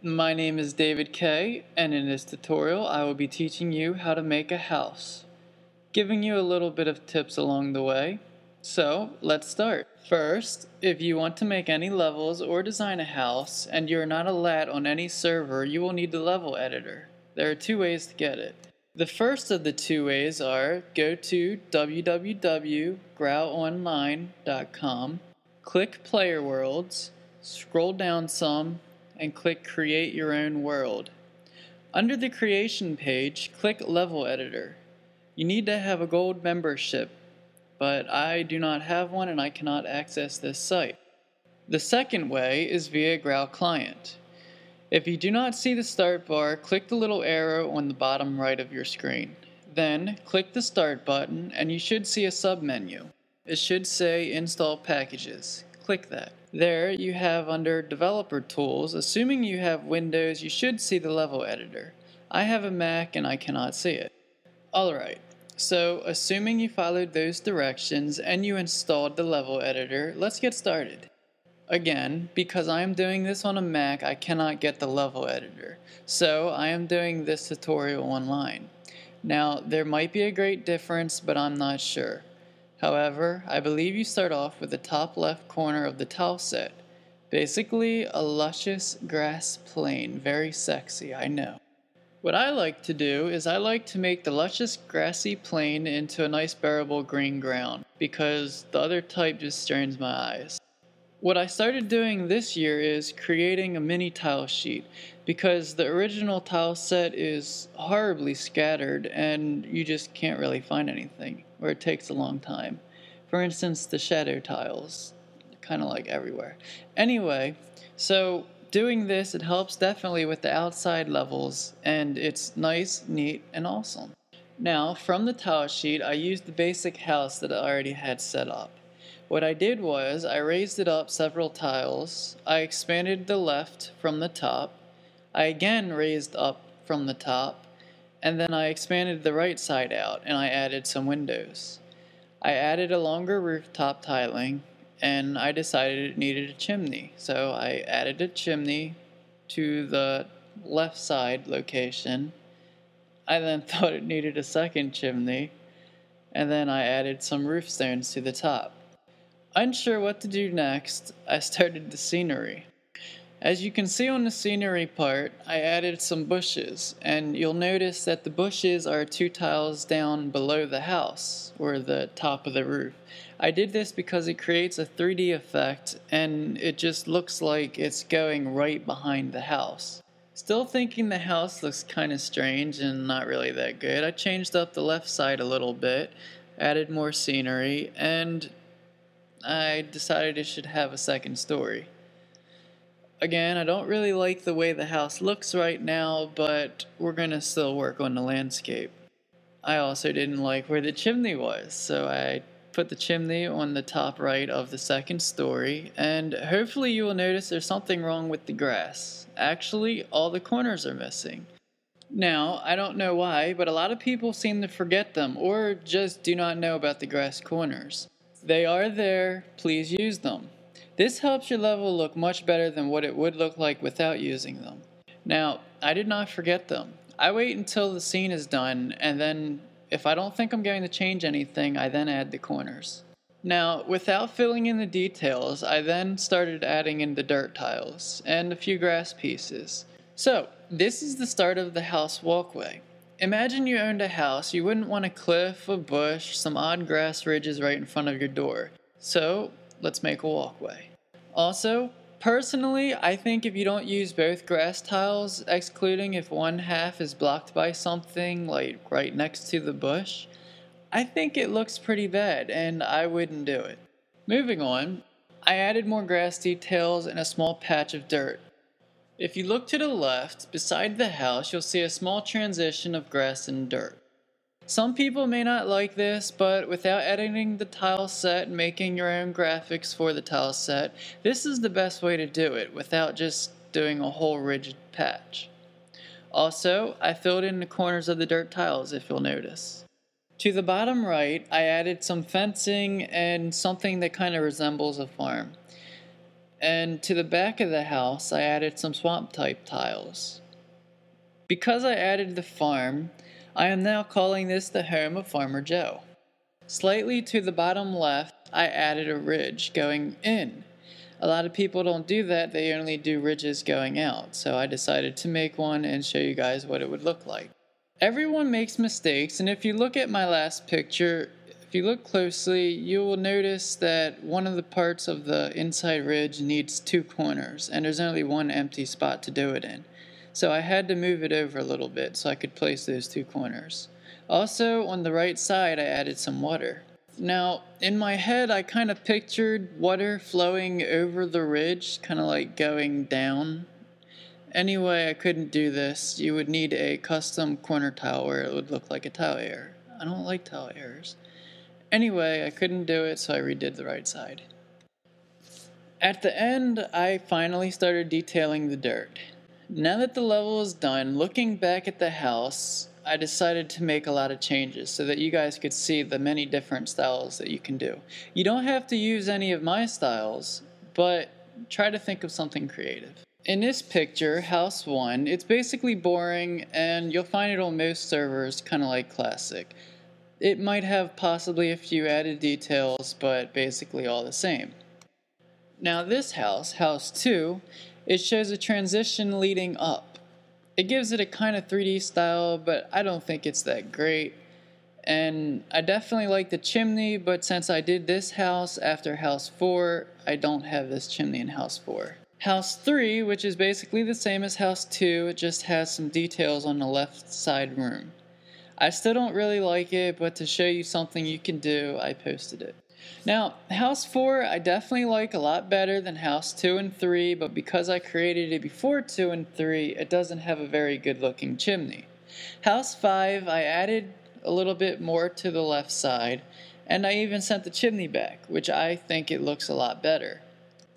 My name is David K, and in this tutorial I will be teaching you how to make a house, giving you a little bit of tips along the way. So, let's start. First, if you want to make any levels or design a house, and you're not a LAT on any server, you will need the level editor. There are two ways to get it. The first of the two ways are go to www.growonline.com, click Player Worlds, scroll down some, and click Create Your Own World. Under the Creation page, click Level Editor. You need to have a gold membership, but I do not have one and I cannot access this site. The second way is via Grow Client. If you do not see the start bar, click the little arrow on the bottom right of your screen. Then, click the Start button and you should see a submenu. It should say Install Packages. Click that. There you have under Developer Tools, assuming you have Windows, you should see the level editor. I have a Mac and I cannot see it. Alright, so assuming you followed those directions and you installed the level editor, let's get started. Again, because I am doing this on a Mac, I cannot get the level editor, so I am doing this tutorial online. Now, there might be a great difference, but I'm not sure. However, I believe you start off with the top left corner of the tile set. Basically, a luscious grass plain, very sexy, I know. What I like to do is I like to make the luscious grassy plain into a nice bearable green ground, because the other type just strains my eyes. What I started doing this year is creating a mini tile sheet, because the original tile set is horribly scattered and you just can't really find anything, or it takes a long time. For instance, the shadow tiles, kind of like everywhere. Anyway, so doing this, it helps definitely with the outside levels, and it's nice, neat, and awesome. Now, from the tile sheet, I used the basic house that I already had set up. What I did was, I raised it up several tiles, I expanded the left from the top, I again raised up from the top, and then I expanded the right side out and I added some windows. I added a longer rooftop tiling, and I decided it needed a chimney, so I added a chimney to the left side location. I then thought it needed a second chimney, and then I added some roof stones to the top. Unsure what to do next, I started the scenery. As you can see on the scenery part, I added some bushes, and you'll notice that the bushes are 2 tiles down below the house, or the top of the roof. I did this because it creates a 3D effect, and it just looks like it's going right behind the house. Still thinking the house looks kinda strange and not really that good, I changed up the left side a little bit, added more scenery, and I decided it should have a second story. Again, I don't really like the way the house looks right now, but we're gonna still work on the landscape. I also didn't like where the chimney was, so I put the chimney on the top right of the second story, and hopefully you will notice there's something wrong with the grass. Actually, all the corners are missing. Now, I don't know why, but a lot of people seem to forget them, or just do not know about the grass corners. They are there, please use them. This helps your level look much better than what it would look like without using them. Now, I did not forget them. I wait until the scene is done, and then if I don't think I'm going to change anything, I then add the corners. Now, without filling in the details, I then started adding in the dirt tiles, and a few grass pieces. So, this is the start of the house walkway. Imagine you owned a house, you wouldn't want a cliff, a bush, some odd grass ridges right in front of your door. So, let's make a walkway. Also, personally, I think if you don't use both grass tiles, excluding if one half is blocked by something, like right next to the bush, I think it looks pretty bad, and I wouldn't do it. Moving on, I added more grass details and a small patch of dirt. If you look to the left, beside the house, you'll see a small transition of grass and dirt. Some people may not like this, but without editing the tile set and making your own graphics for the tile set, this is the best way to do it without just doing a whole rigid patch. Also, I filled in the corners of the dirt tiles if you'll notice. To the bottom right, I added some fencing and something that kind of resembles a farm. And to the back of the house, I added some swamp type tiles. Because I added the farm, I am now calling this the home of Farmer Joe. Slightly to the bottom left, I added a ridge going in. A lot of people don't do that, they only do ridges going out, so I decided to make one and show you guys what it would look like. Everyone makes mistakes, and if you look at my last picture, if you look closely, you will notice that one of the parts of the inside ridge needs 2 corners, and there's only one empty spot to do it in. So I had to move it over a little bit so I could place those 2 corners. Also, on the right side, I added some water. Now, in my head, I kind of pictured water flowing over the ridge, kind of like going down. Anyway, I couldn't do this. You would need a custom corner tile where it would look like a tile error. I don't like tile errors. Anyway, I couldn't do it, so I redid the right side. At the end, I finally started detailing the dirt. Now that the level is done, looking back at the house, I decided to make a lot of changes so that you guys could see the many different styles that you can do. You don't have to use any of my styles, but try to think of something creative. In this picture, House 1, it's basically boring and you'll find it on most servers kind of like classic. It might have possibly a few added details, but basically all the same. Now this house, House 2, it shows a transition leading up. It gives it a kind of 3D style, but I don't think it's that great. And I definitely like the chimney, but since I did this house after House 4, I don't have this chimney in House 4. House 3, which is basically the same as House 2, it just has some details on the left side room. I still don't really like it, but to show you something you can do, I posted it. Now, House 4 I definitely like a lot better than House 2 and 3, but because I created it before 2 and 3, it doesn't have a very good looking chimney. House 5 I added a little bit more to the left side, and I even sent the chimney back, which I think it looks a lot better.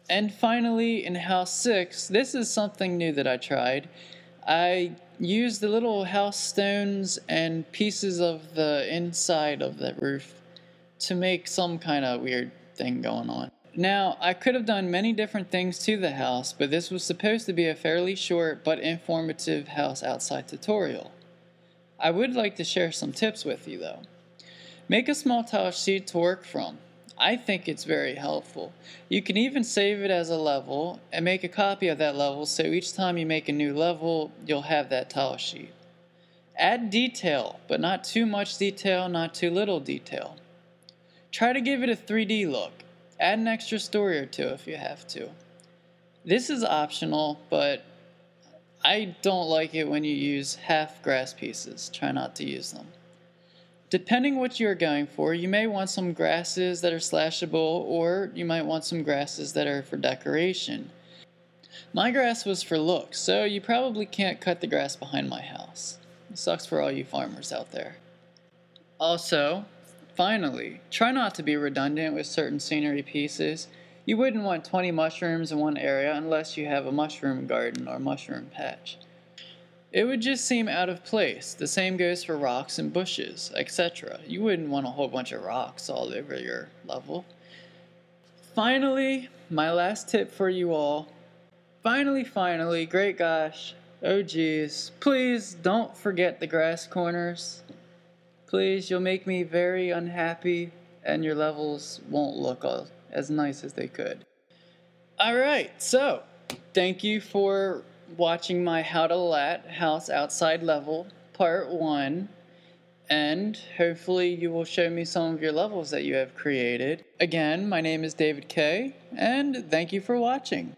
And finally, in House 6, this is something new that I tried. I used the little house stones and pieces of the inside of the roof to make some kind of weird thing going on. Now, I could have done many different things to the house, but this was supposed to be a fairly short but informative house outside tutorial. I would like to share some tips with you though. Make a small tile sheet to work from. I think it's very helpful. You can even save it as a level and make a copy of that level so each time you make a new level, you'll have that tile sheet. Add detail, but not too much detail, not too little detail. Try to give it a 3D look. Add an extra story or two if you have to. This is optional, but I don't like it when you use half grass pieces. Try not to use them. Depending what you're going for, you may want some grasses that are slashable, or you might want some grasses that are for decoration. My grass was for looks, so you probably can't cut the grass behind my house. It sucks for all you farmers out there. Also, finally, try not to be redundant with certain scenery pieces. You wouldn't want 20 mushrooms in one area unless you have a mushroom garden or mushroom patch. It would just seem out of place. The same goes for rocks and bushes, etc. You wouldn't want a whole bunch of rocks all over your level. Finally, my last tip for you all. Finally, great gosh, oh geez, please don't forget the grass corners. Please, you'll make me very unhappy and your levels won't look as nice as they could. Alright, so thank you for watching my How to LAT House Outside Level Part 1, and hopefully you will show me some of your levels that you have created. Again, my name is David K, and thank you for watching.